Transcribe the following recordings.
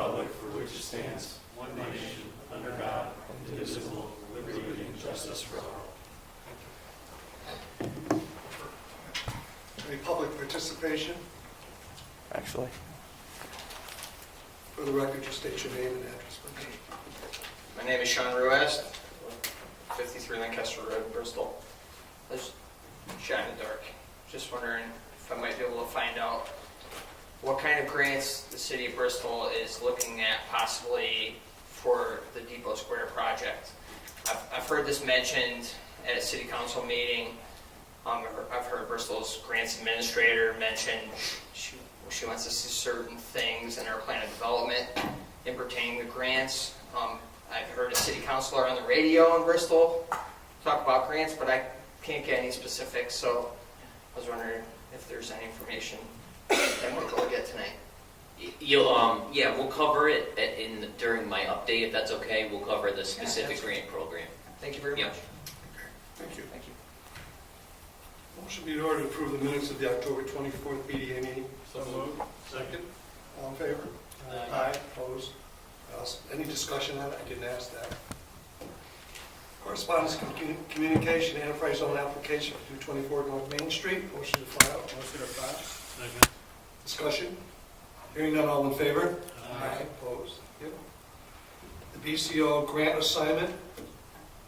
republic for which it stands, one nation, under God, indivisible, with liberty and justice for all. Any public participation? Actually. For the record, just state your name and address, please. My name is Sean Ruest, 53 Lancaster Road, Bristol. Let's shine in the dark. Just wondering if I might be able to find out what kind of grants the city of Bristol is looking at possibly for the Depot Square project. I've heard this mentioned at a city council meeting. I've heard Bristol's grants administrator mention she wants to see certain things in our plan of development in pertaining to grants. I've heard a city councilor on the radio in Bristol talk about grants, but I can't get any specifics, so I was wondering if there's any information that we're going to get tonight. Yeah, we'll cover it during my update, if that's okay. We'll cover the specific grant program. Thank you very much. Thank you. Thank you. Motion be in order to approve the minutes of the October 24th BDA meeting. So moved. Second. All in favor? Aye. Opposed? Any discussion on it? I didn't ask that. Correspondence, communication, enterprise zone application for 224 North Main Street. Motion to file. Motion to file. Second. Discussion? Hearing none, all in favor? Aye. Opposed? Thank you. The BCO grant assignment.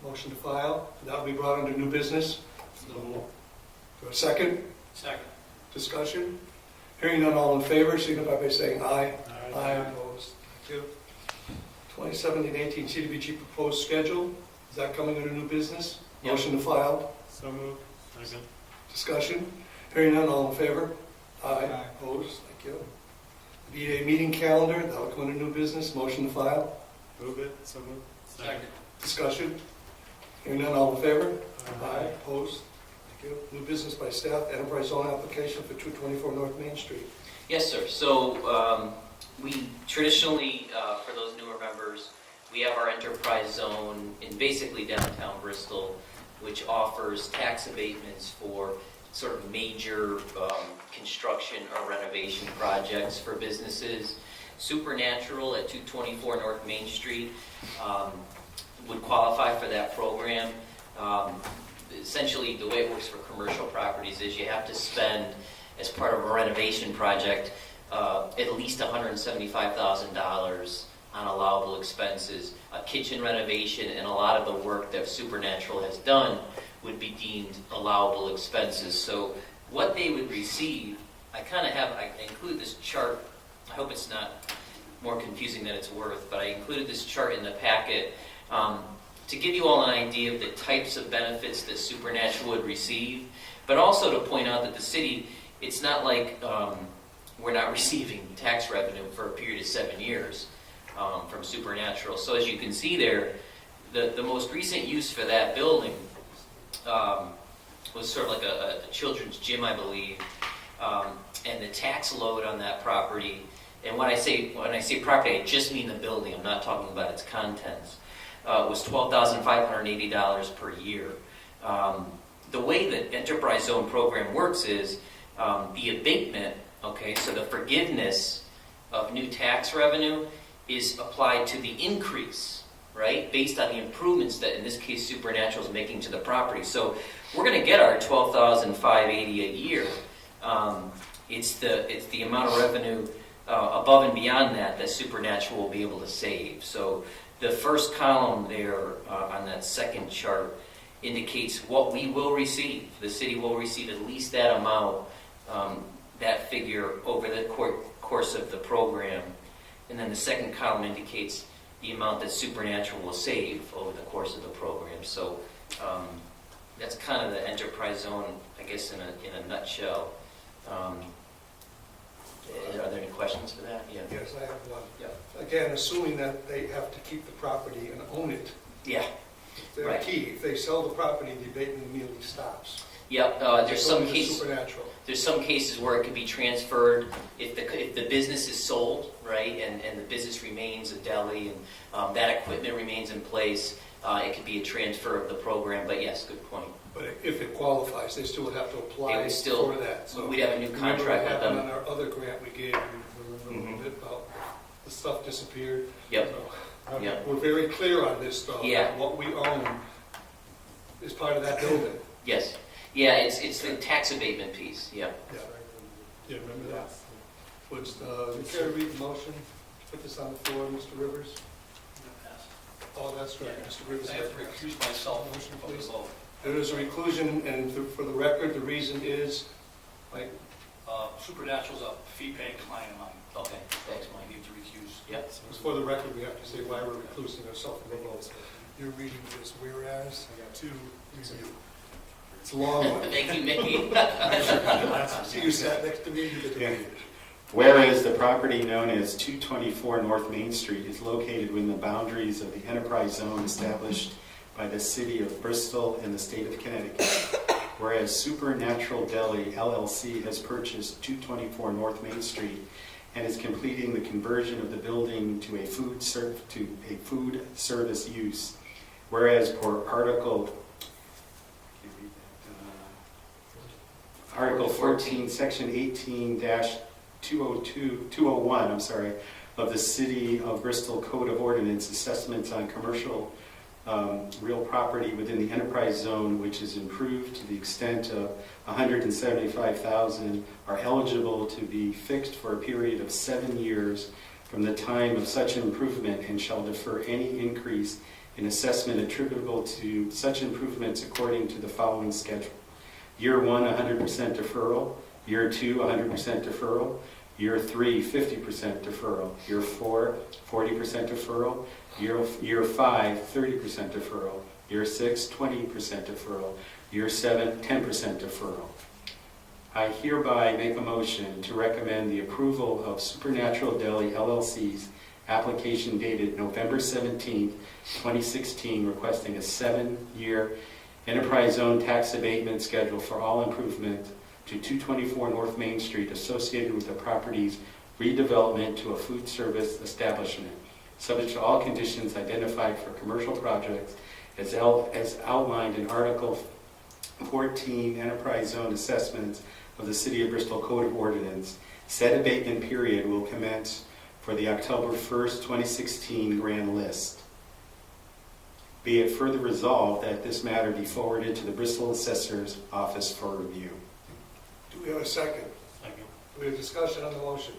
Motion to file. That will be brought under new business. So moved. For a second? Second. Discussion? Hearing none, all in favor, signify by saying aye. Aye. Opposed. Thank you. 2017-18 CDBG proposed schedule. Is that coming under new business? Yep. Motion to file. So moved. Second. Discussion? Hearing none, all in favor? Aye. Aye. Opposed? Thank you. BDA meeting calendar, that will come under new business. Motion to file. Move it. So moved. Second. Discussion? Hearing none, all in favor? Aye. Opposed? Thank you. New business by staff, enterprise zone application for 224 North Main Street. Yes, sir. So we traditionally, for those newer members, we have our enterprise zone in basically downtown Bristol, which offers tax abatements for sort of major construction or renovation projects for businesses. Supernatural at 224 North Main Street would qualify for that program. Essentially, the way it works for commercial properties is you have to spend, as part of a renovation project, at least $175,000 on allowable expenses. A kitchen renovation and a lot of the work that Supernatural has done would be deemed allowable expenses. So what they would receive, I include this chart. I hope it's not more confusing than it's worth, but I included this chart in the packet to give you all an idea of the types of benefits that Supernatural would receive, but also to point out that the city, it's not like we're not receiving tax revenue for a period of 7 years from Supernatural. So as you can see there, the most recent use for that building was sort of like a children's gym, I believe, and the tax load on that property, and when I say property, I just mean the building, I'm not talking about its contents, was $12,580 per year. The way the Enterprise Zone program works is the abatement, okay, so the forgiveness of new tax revenue is applied to the increase, right, based on the improvements that, in this case, Supernatural is making to the property. So we're going to get our $12,580 a year. It's the amount of revenue above and beyond that Supernatural will be able to save. So the first column there on that second chart indicates what we will receive. The city will receive at least that amount, that figure over the course of the program. And then the second column indicates the amount that Supernatural will save over the course of the program. So that's kind of the enterprise zone, I guess, in a nutshell. Are there any questions for that? Yeah. Yes, I have one. Yeah. Again, assuming that they have to keep the property and own it. Yeah. They're Right. key. If they sell the property, the abatement immediately stops. Yep. There's some cases. Supernatural. There's some cases where it could be transferred if the business is sold, right, and the business remains a deli and that equipment remains in place. It could be a transfer of the program. But yes, good point. But if it qualifies, they still would have to apply They would still- for that. So we'd have a new contract with them. On our other grant we gave, we learned a little bit about the stuff disappeared. Yep. So, Yep. we're very clear on this, though. Yeah. that What we own is part of that building. Yes. Yeah, it's the tax abatement piece, yeah. Yeah. Yeah, remember that? Would the chair read the motion? Put this on the floor, Mr. Rivers? Oh, that's right, Mr. Rivers. I have to recuse myself from the vote. There is a reclusion, and for the record, the reason is, like, Supernatural's a fee-paying client of mine. Okay, thanks, I Mike. need to recuse. Yep. for the record, we have to say why we're reclusing ourselves from the vote. You're reading this whereas to review. It's a long one. Thank you, Mickey. See, you sat next to me, you get to read it. Whereas the property known as 224 North Main Street is located within the boundaries of the enterprise zone established by the city of Bristol and the state of Connecticut. Whereas Supernatural Deli LLC has purchased 224 North Main Street and is completing the conversion of the building to a food service use. Whereas per Article 14, Section 18-201, of the City of Bristol Code of Ordinance, assessments on commercial real property within the enterprise zone, which is improved to the extent of $175,000, are eligible to be fixed for a period of 7 years from the time of such improvement, and shall defer any increase in assessment attributable to such improvements according to the following schedule. Year 1, 100% deferral. Year 2, 100% deferral. Year 3, 50% deferral. Year 4, 40% deferral. Year 5, 30% deferral. Year 6, 20% deferral. Year 7, 10% deferral. I hereby make a motion to recommend the approval of Supernatural Deli LLC's application dated November 17, 2016, requesting a 7-year enterprise zone tax abatement schedule for all improvement to 224 North Main Street associated with the property's redevelopment to a food service establishment, subject to all conditions identified for commercial projects as outlined in Article 14 Enterprise Zone Assessments of the City of Bristol Code of Ordinance. Said abatement period will commence for the October 1st, 2016 grand list. Be it further resolved that this matter be forwarded to the Bristol Assessor's Office for review. Do we have a second? Second. Do we have discussion on the motion?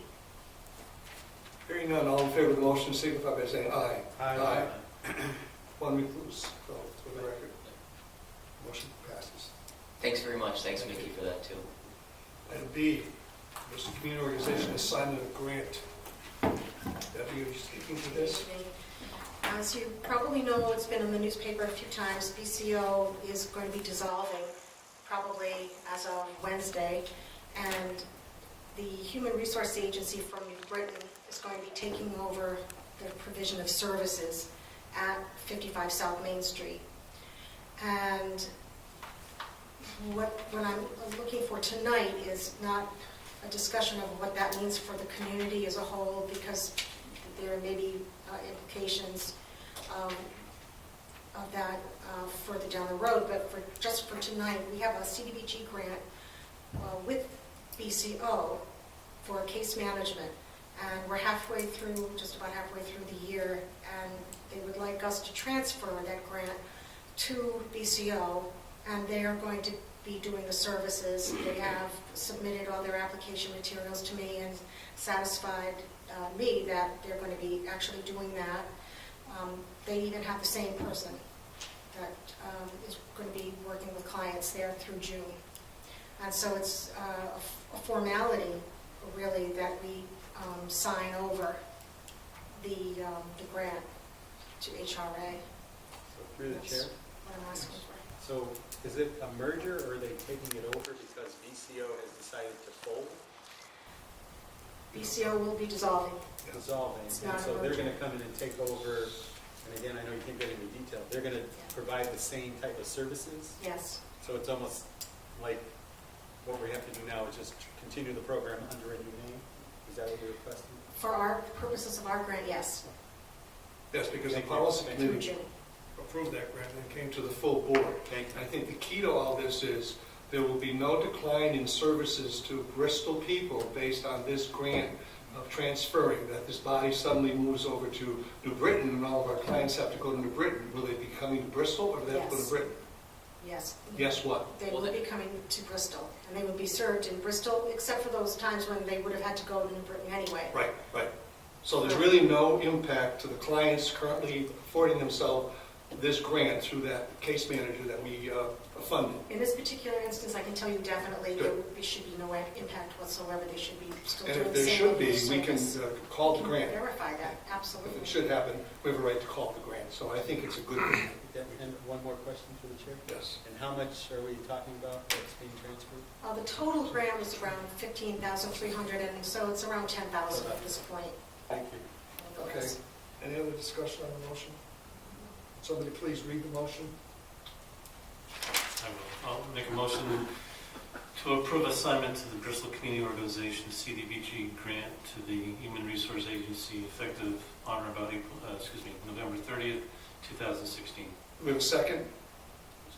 Hearing none, all in favor of the motion signify by saying aye. Aye. One recluse, so for the record. Motion passes. Thanks very much. Thanks, Mickey, for that, too. Item B, Bristol Community Organization assignment of grant. Debbie, are you speaking to this? As you probably know, it's been in the newspaper a few times, BCO is going to be dissolving probably as of Wednesday, and the Human Resource Agency from New Britain is going to be taking over the provision of services at 55 South Main Street. And what I'm looking for tonight is not a discussion of what that means for the community as a whole, because there may be implications of that further down the road, but just for tonight, we have a CDBG grant with BCO for case management, and we're just about halfway through the year, and they would like us to transfer that grant to BCO, and they are going to be doing the services. They have submitted all their application materials to me and satisfied me that they're going to be actually doing that. They even have the same person that is going to be working with clients there through June. And so it's a formality, really, that we sign over the grant to HRA. Through the chair, What I'm asking for. so is it a merger or are they taking it over because VCO has decided to fold? BCO will be dissolving. Dissolving, It's and not a so they're merger. going to come in and take over, and again, I know you can't get into detail, they're going to provide the same type of services? Yes. So it's almost like what we have to do now is just continue the program under a new name? Is that what you're requesting? For our purposes of our grant, yes, Yes, because the Thank you. policy Thank through committee June. approved that grant and it came to the full board. Thank you. I think the key to all this is there will be no decline in services to Bristol people based on this grant of transferring, that this body suddenly moves over to New Britain and all of our clients have to go to New Britain, will they be coming to Bristol or do they have to go to Yes. Britain? Yes. Yes, what? They will be coming to Bristol, and they would be served in Bristol, except for those times when they would have had to go to New Britain anyway. Right, right. So there's really no impact to the clients currently affording themselves this grant through that case manager that we funded. In this particular instance, I can tell you definitely there Good. should be no impact whatsoever. They should be still And doing if the there same should level be, of we can service. call We the can grant. verify that, If absolutely. it should happen, we have a right to call the grant. So I think it's a good thing, And one more question for the chair. yes. And how much are we talking about that's being transferred? The total grant was around 15,300, and so it's around 10,000 at this point. Thank you. Okay. Any other discussion on the motion? Somebody please read the motion. I will. I'll make a motion to approve assignment to the Bristol Community Organization CDBG grant to the Human Resource Agency effective on or about November 30th, 2016. We have a second?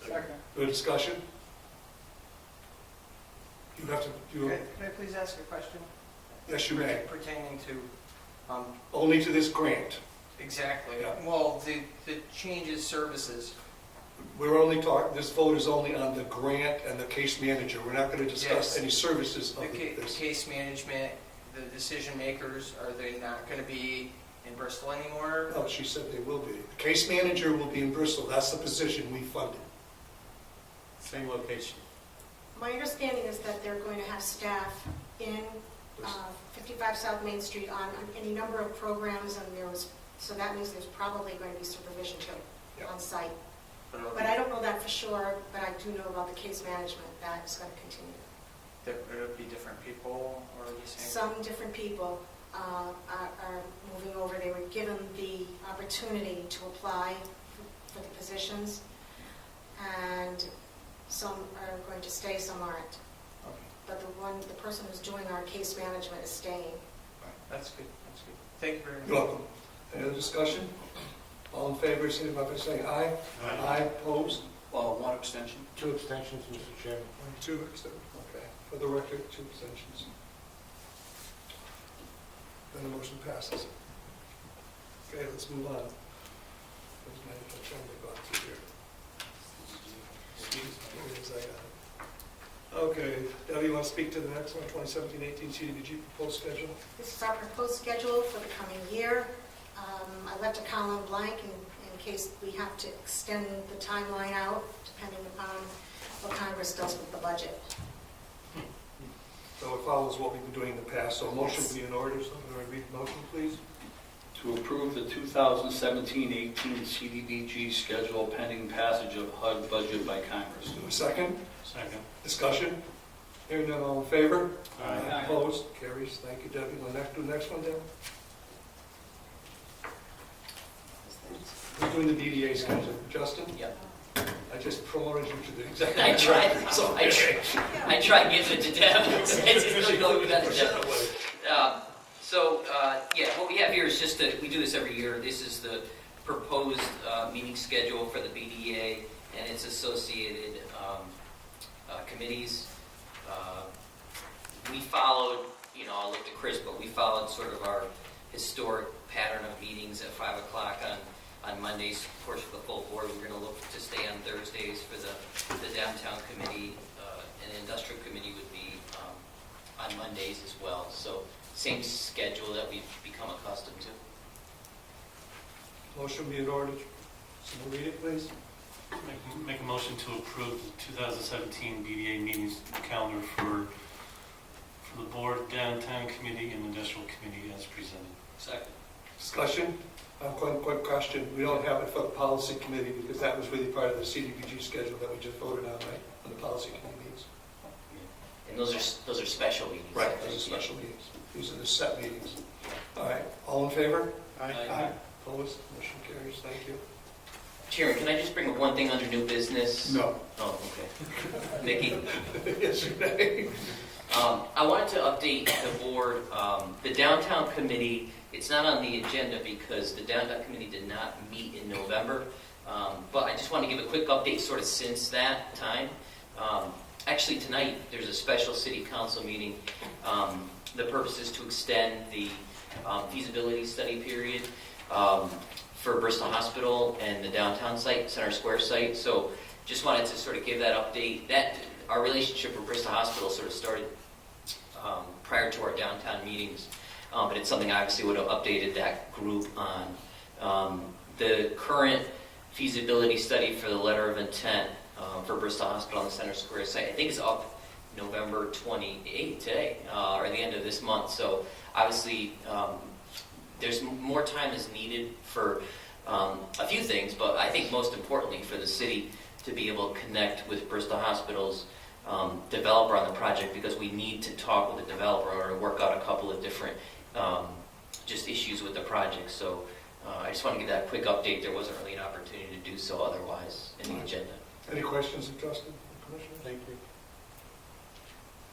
Second. We have discussion? You have to, Can I please ask a question? yes, you may. Pertaining to, Only to this grant. exactly, Yeah. well, the changes services. We're only talking, this vote is only on the grant and the case manager. We're not going to discuss Yes. any services of The this. case management, the decision makers, are they not going to be in Bristol anymore? No, she said they will be. The case manager will be in Bristol. That's the position we funded. Same location. My understanding is that they're going to have staff in 55 South Main Street on any number of programs, and so that means there's probably going to be supervision too Yeah. on site. But But I don't know that for sure, but I do know about the case management, that is going to continue. It'll be different people, or are you saying? Some different people are moving over. They were given the opportunity to apply for the positions, and some are going to stay, some aren't. But the person who's doing our case management is staying. That's good, that's good. Thank you very much. You're welcome. Any other discussion? All in favor, signify by saying aye. Aye, opposed? One abstention. Two abstentions, Mr. Chairman. Two abstentions, okay. For the record, two abstentions. Then the motion passes. Okay, let's move on. Where's my agenda gone to here? Here it is, I got it. Okay, Debbie, you want to speak to the next one, 2017-18 CDBG proposed schedule? This is our proposed schedule for the coming year. I left a column blank in case we have to extend the timeline out, depending upon what Congress does with the budget. So it follows what we've been doing in the past, so a motion be in order. So I'm going to read the motion, please. To approve the 2017-18 CDBG schedule pending passage of HUD budget by Congress. Do a second. Second. Discussion? Hearing none, all in favor? Aye. Opposed? Carries. Thank you, Debbie. Want to do the next one, Deb? We're doing the DDA schedule. Justin? Yep. I just promoted you to the executive I tried, director, so- I tried giving it to Deb. It's just going without the Deb. What we have here is just we do this every year. This is the proposed meeting schedule for the BDA and its associated committees. We followed, I'll look to Chris, but we followed sort of our historic pattern of meetings at 5 o'clock on Mondays. Of course, for the full board, we're going to look to stay on Thursdays for the downtown committee, and the industrial committee would be on Mondays as well. So same schedule that we've become accustomed to. Motion be in order. Someone read it, please. Make a motion to approve the 2017 BDA meetings calendar for the board, downtown committee, and industrial committee as presented. Second. Discussion? Quick question. We don't have it for the policy committee because that was really part of the CDBG schedule that we just voted on, right? On the policy committee meetings. And those are special meetings. I Right, think, those are yeah. special meetings. These are the set meetings. All right, all in favor? Aye. Opposed? Motion carries. Thank you. Chairman, can I just bring up one thing under new business? No. Oh, okay. Mickey? Yes, you may. I wanted to update the board. The downtown committee, it's not on the agenda because the downtown committee did not meet in November. But I just want to give a quick update sort of since that time. Actually, tonight, there's a special city council meeting. The purpose is to extend the feasibility study period for Bristol Hospital and the downtown site, Center Square site. So just wanted to sort of give that update. Our relationship with Bristol Hospital sort of started prior to our downtown meetings, but it's something I obviously would have updated that group on. The current feasibility study for the letter of intent for Bristol Hospital on the Center Square site, I think is up November 28th today, or the end of this month. So obviously, there's more time is needed for a few things, but I think most importantly for the city to be able to connect with Bristol Hospital's developer on the project, because we need to talk with the developer in order to work out a couple of different just issues with the project. So I just want to give that quick update. There wasn't really an opportunity to do so otherwise in the agenda. Any questions of Justin, Commissioner? Thank you.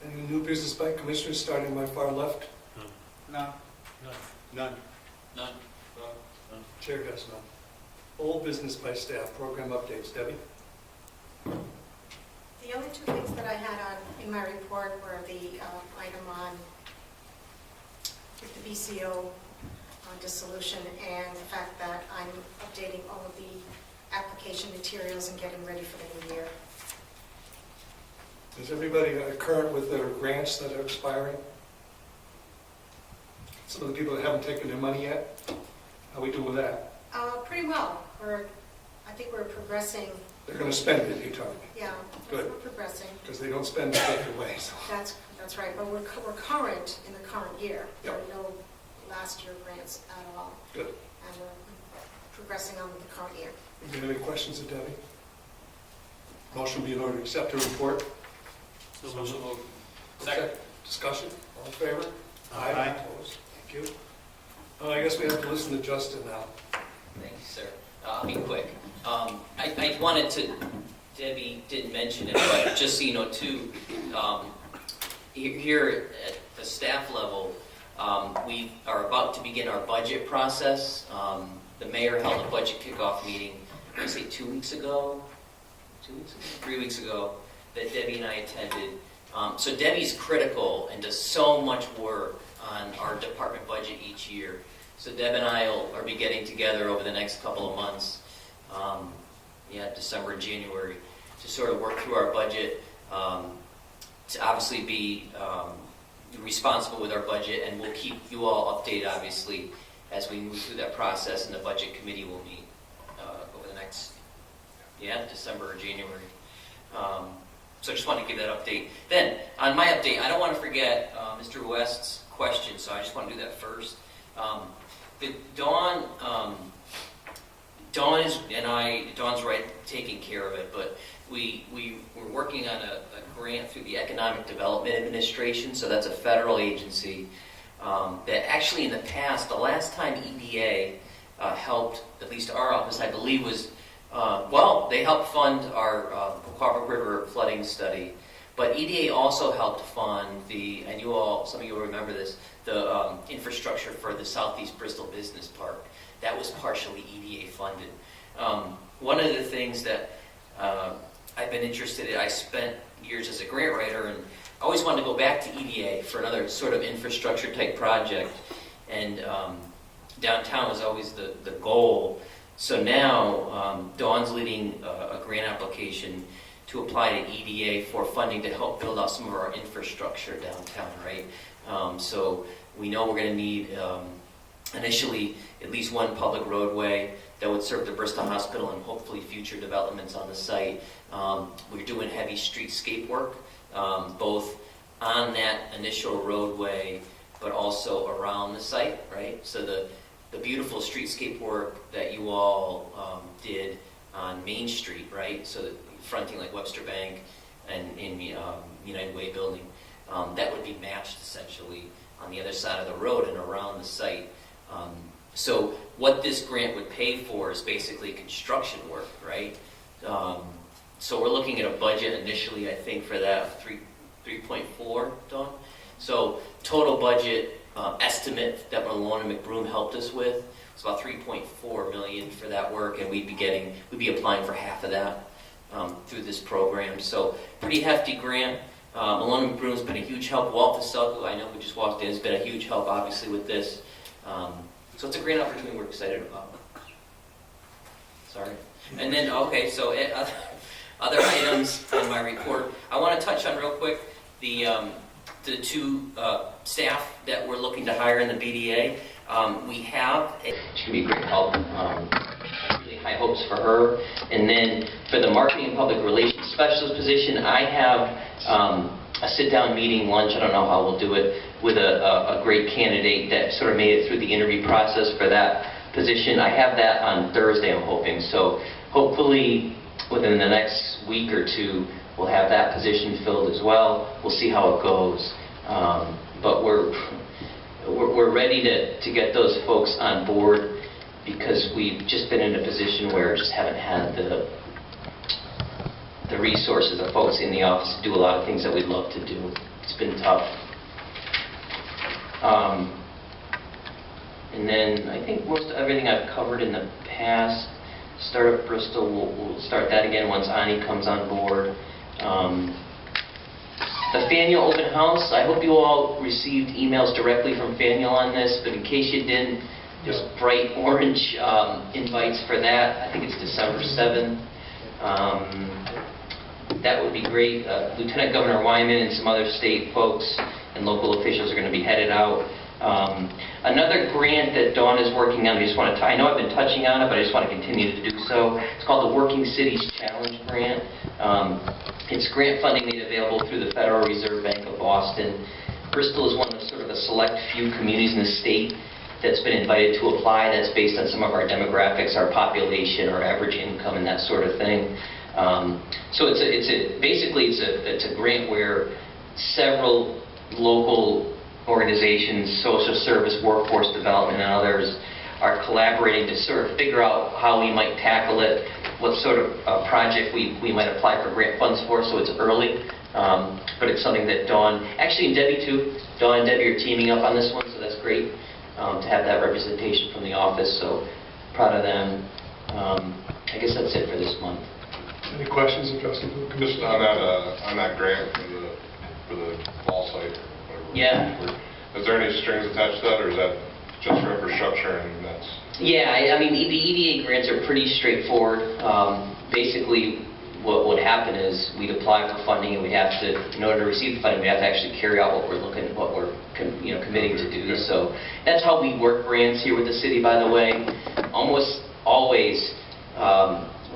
Any new business by Commissioners, starting on my far left? No. None. None. Chair has none. Old business by staff, program updates. Debbie? The only two things that I had in my report were the item on the BCO dissolution and the fact that I'm updating all of the application materials and getting ready for the new year. Is everybody current with their grants that are expiring? Some of the people that haven't taken their money yet? How we do with that? Pretty well. I think we're progressing. They're going to spend it, you tell me, Yeah, Good. we're progressing. because they don't spend it, take it away. So. That's right, but we're current in the current year. There Yep. are no last year grants at all. Good. And we're progressing on the current year. Do you have any questions of Debbie? Motion be in order to accept her report. So moved. Second. Discussion, all in favor? Aye. Opposed? Thank you. I guess we have to listen to Justin now. Thank you, sir. I'll be quick. I wanted to, Debbie didn't mention it, but just so you know too, here at the staff level, we are about to begin our budget process. The mayor held a budget kickoff meeting, I say 2 weeks ago, 3 weeks ago, that Debbie and I attended. So Debbie's critical and does so much work on our department budget each year. So Deb and I will be getting together over the next couple of months, December and January, to sort of work through our budget, to obviously be responsible with our budget, and we'll keep you all updated, obviously, as we move through that process, and the budget committee will meet over the next, December or January. So I just wanted to give that update. Then, on my update, I don't want to forget Mr. West's question, so I just want to do that first. Dawn's right, taking care of it, but we're working on a grant through the Economic Development Administration, so that's a federal agency that actually in the past, the last time EDA helped, at least our office, I believe, was, they helped fund our Quabbin River flooding study, but EDA also helped fund and some of you will remember this, the infrastructure for the Southeast Bristol Business Park. That was partially EDA funded. One of the things that I've been interested in, I spent years as a grant writer, and I always wanted to go back to EDA for another sort of infrastructure type project, and downtown was always the goal. So now Dawn's leading a grant application to apply to EDA for funding to help build out some of our infrastructure downtown, right? So we know we're going to need initially at least one public roadway that would serve the Bristol Hospital and hopefully future developments on the site. We're doing heavy streetscape work, both on that initial roadway, but also around the site, right? So the beautiful streetscape work that you all did on Main Street, right? So fronting like Webster Bank and in United Way building, that would be matched essentially on the other side of the road and around the site. So what this grant would pay for is basically construction work, right? So we're looking at a budget initially, I think, for that 3.4, Dawn. So total budget estimate that Malone and McBroom helped us with was about $3.4 million for that work, and we'd be applying for half of that. through this program. So pretty hefty grant. Malone and Bruno's been a huge help. Walt Vasel, who I know we just walked in, has been a huge help, obviously, with this. So it's a great opportunity we're excited about. Sorry. And then, okay, so other items in my report. I want to touch on real quick the two staff that we're looking to hire in the BDA. We have, she can be a great help. Really high hopes for her. And then for the marketing and public relations specialist position, I have a sit-down meeting, lunch, I don't know how we'll do it, with a great candidate that sort of made it through the interview process for that position. I have that on Thursday, I'm hoping. So hopefully within the next week or two, we'll have that position filled as well. We'll see how it goes. But we're ready to get those folks on board because we've just been in a position where we just haven't had the resources of folks in the office to do a lot of things that we'd love to do. It's been tough. And then I think most everything I've covered in the past. Startup Bristol, we'll start that again once Ani comes on board. The Faneuil Open House, I hope you all received emails directly from Faneuil on this, but in case you didn't, there's bright orange invites for that. I think it's December 7th. That would be great. Lieutenant Governor Wyman and some other state folks and local officials are going to be headed out. Another grant that Dawn is working on, I know I've been touching on it, but I just want to continue to do so. It's called the Working Cities Challenge Grant. It's grant funding made available through the Federal Reserve Bank of Boston. Bristol is one of sort of the select few communities in the state that's been invited to apply. That's based on some of our demographics, our population, our average income, and that sort of thing. So basically it's a grant where several local organizations, social service, workforce development, and others are collaborating to sort of figure out how we might tackle it, what sort of project we might apply for grant funds for. So it's early, but it's something that Dawn, actually and Debbie too, Dawn and Debbie are teaming up on this one, so that's great to have that representation from the office, so proud of them. I guess that's it for this month. Any questions addressing the Just commission? on that grant for the ball site. Yeah. Is there any strings attached to that, or is that just for infrastructure and that's? Yeah, I mean, the EDA grants are pretty straightforward. Basically, what would happen is we'd apply for funding, and we have to, in order to receive the funding, we have to actually carry out what we're committing to do. So that's how we work grants here with the city, by the way. Almost always,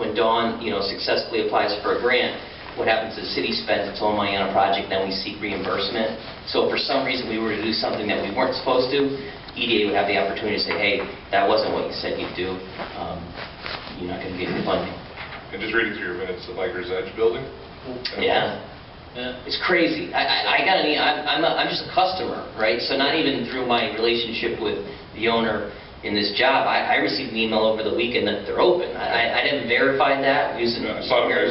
when Dawn, successfully applies for a grant, what happens is the city spends its own money on a project, then we seek reimbursement. So if for some reason we were to do something that we weren't supposed to, EDA would have the opportunity to say, hey, that wasn't what you said you'd do. You're not going to get your funding. And just reading through your minutes, the Vickers Edge building? Yeah. It's crazy. I'm just a customer, right? So not even through my relationship with the owner in this job, I received an email over the weekend that they're open. I didn't verify that using I saw it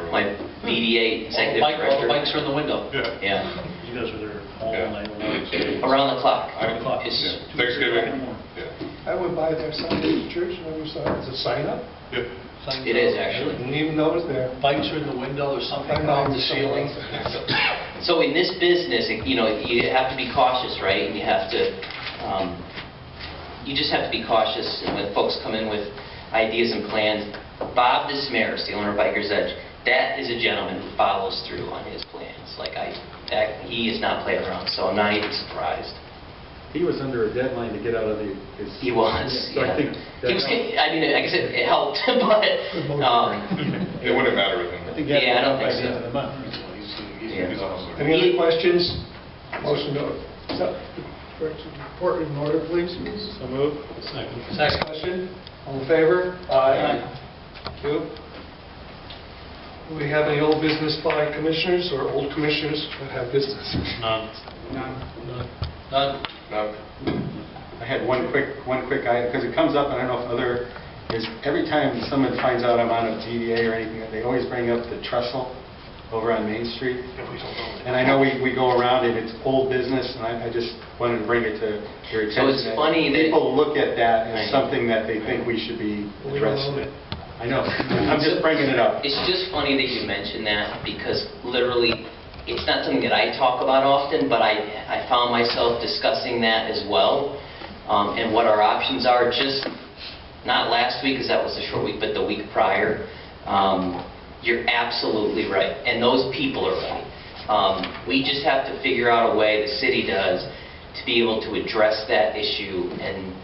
my BDA executive All the director. bikes are in the window. Yeah. You guys are there all Yeah. night long. Around the clock. Yeah. Thanksgiving? Yeah. I went by there Sunday at church, never saw it. Is it sign up? Yeah. It is, actually. Didn't even know it was there. Bikes are in the window, there's something on the ceiling. So in this business, you have to be cautious, right? And you have to, you just have to be cautious when folks come in with ideas and plans. Bob Dismaris, the owner of Vickers Edge, that is a gentleman who follows through on his plans. He is not playing around, so I'm not even surprised. He was under a deadline to get out of his... He was, So yeah. I think He was, like I said, it helped, but, It wouldn't matter with him. I think Yeah, I don't by think the end so. of the month. Yeah. He's awesome. Any other questions? Motion to report in order, please. So moved. Second. Next question. All in favor? Aye. Thank you. Do we have any old business by commissioners or old commissioners that have business? None. None. No? I had one quick item, because it comes up, and I don't know if every time someone finds out I'm on a GDA or anything, they always bring up the trestle over on Main Street. And I know we go around and it's old business, and I just wanted to bring it to your attention. So it's funny that... People look at that I as know. something that they think we should be addressing. I know, I'm just bringing it up. It's just funny that you mention that, because literally, it's not something that I talk about often, but I found myself discussing that as well, and what our options are, just, not last week, because that was a short week, but the week prior. You're absolutely right, and those people are right. We just have to figure out a way, the city does, to be able to address that issue, and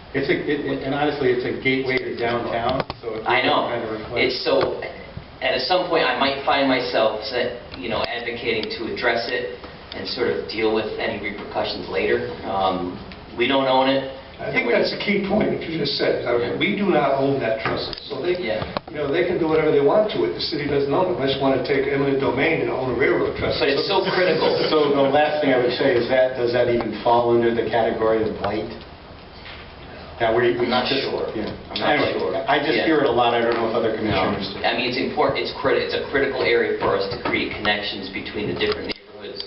And honestly, it's a gateway to downtown, so it's I know. kind of request. It's so, and at some point, I might find myself, advocating to address it and sort of deal with any repercussions later. We don't own it. I think that's a key point, what you just said. We do not own that trust, so they, Yeah. they can do whatever they want to it. The city doesn't own it, unless you want to take eminent domain and own a railroad trust. But it's so critical. So the last thing I would say is does that even fall under the category of blight? That we I'm not just- sure. Yeah. I'm not Anyway, sure. I just Yeah. hear it a lot, I don't know if other No. commissioners do. I mean, it's important, it's a critical area for us to create connections between the different neighborhoods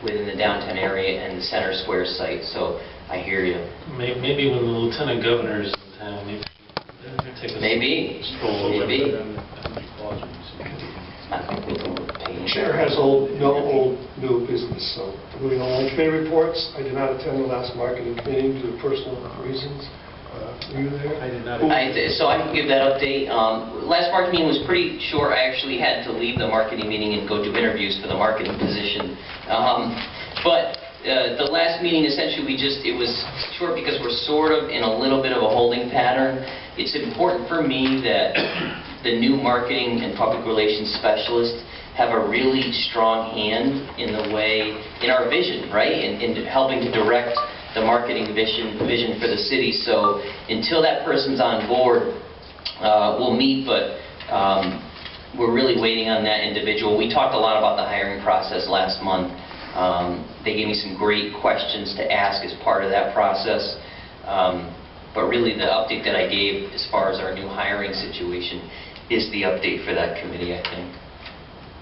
within the downtown area and the Center Square site, so I hear you. Maybe when the lieutenant governor is in town, maybe take a Maybe, stroll over. maybe. Chair has no old, new business, so moving on. Committee reports, I did not attend the last marketing committee due to personal reasons. Were you there? I did not. So I can give that update. Last marketing meeting was pretty short. I actually had to leave the marketing meeting and go do interviews for the marketing position. But the last meeting, essentially, it was short because we're sort of in a little bit of a holding pattern. It's important for me that the new marketing and public relations specialist have a really strong hand in our vision, right? In helping to direct the marketing vision for the city. So until that person's on board, we'll meet, but we're really waiting on that individual. We talked a lot about the hiring process last month. They gave me some great questions to ask as part of that process. But really the update that I gave as far as our new hiring situation is the update for that committee, I think.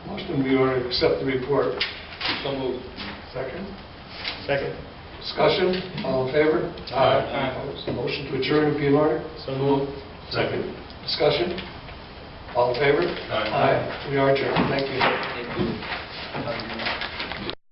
Motion to be ordered to accept the report. So moved. Second? Second. Discussion, all in favor? Aye. Opposed? Motion to adjourn would be in order. So moved. Second. Discussion, all in favor? Aye. We are adjourned, thank you. Thank you.